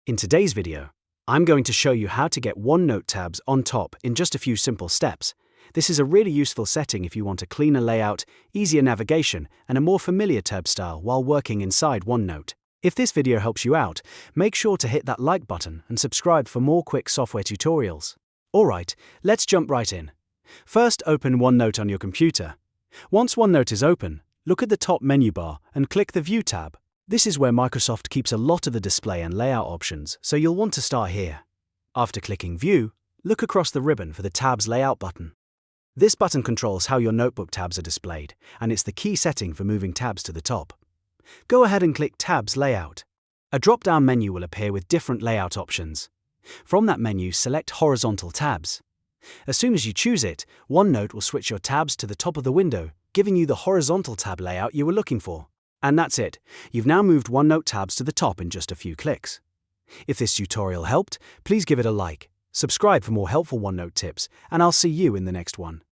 In today's video, I'm going to show you how to get OneNote tabs on top in just a few simple steps. This is a really useful setting if you want a cleaner layout, easier navigation, and a more familiar tab style while working inside OneNote. If this video helps you out, make sure to hit that like button and subscribe for more quick software tutorials. Alright, let's jump right in. First, open OneNote on your computer. Once OneNote is open, look at the top menu bar and click the View tab. This is where Microsoft keeps a lot of the display and layout options, so you'll want to start here. After clicking View, look across the ribbon for the Tabs Layout button. This button controls how your notebook tabs are displayed, and it's the key setting for moving tabs to the top. Go ahead and click Tabs Layout. A drop-down menu will appear with different layout options. From that menu, select Horizontal Tabs. As soon as you choose it, OneNote will switch your tabs to the top of the window, giving you the horizontal tab layout you were looking for. And that's it. You've now moved OneNote tabs to the top in just a few clicks. If this tutorial helped, please give it a like, subscribe for more helpful OneNote tips, and I'll see you in the next one.